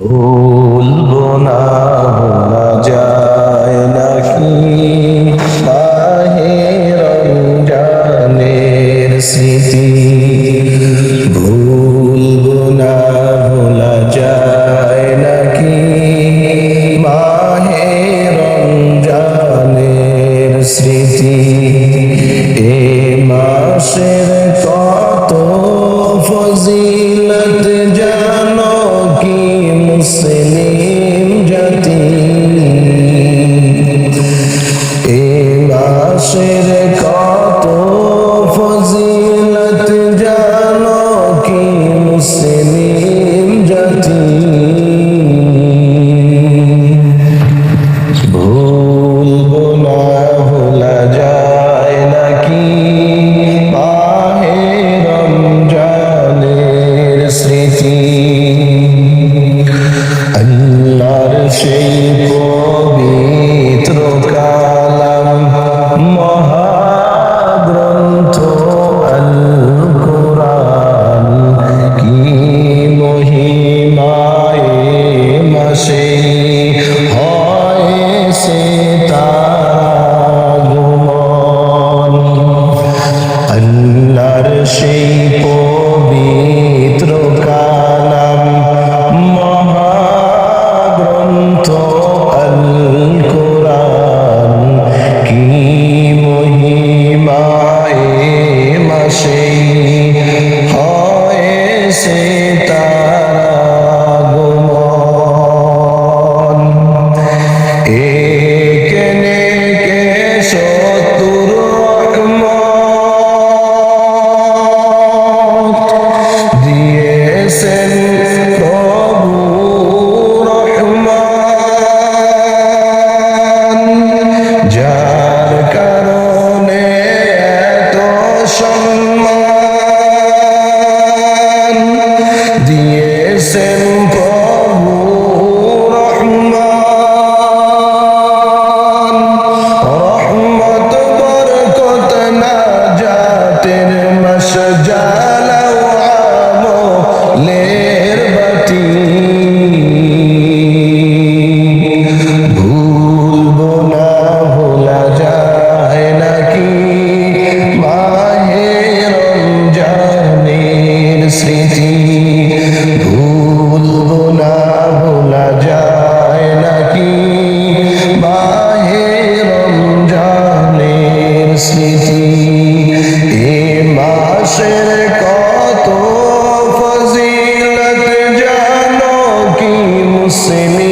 ভুলবো না ভোলা যায় নাকি মাহে রমজানের স্মৃতি। ভুলবো না ভোলা যায় নাকি মাহে রমজানের স্মৃতি। এ মাসের কত ফজিলত জানো কি মুসলিম জাতি। এ মাসের কত ফজিলত জানো কি মুসলিম জাতি। ভুলবো না ভোলা যায় নাকি মাহে রমজানের স্মৃতি। আল্লাহর সেই পবিত্র কালাম মহাগ্রন্থ আল কোরআন কি মহিমায় মাসে হয়েছে তার আগমন। আল্লাহর সেই পবিত্র কালাম মহাগ্রন্থ আল কোরআন কি মহিমায় মাসে হয়েছে তার আগমন। এখানে কে শত্রুর রহমত দিয়েছেন প্রভু রহমান। যার কারণে এত সম্মান দিয়েছেন প্রভু রহমান। রহমত বরকত না জাতের মাস জ্বালাও আমলের বাতি। ভুলবো না ভোলা যায় নাকি মাহে রমজানের স্মৃতি। ভুলবো না ভোলা যায় নাকি মাহে রমজানের স্মৃতি। এ মাসের কত ফজিলত জানো কি মুসলিম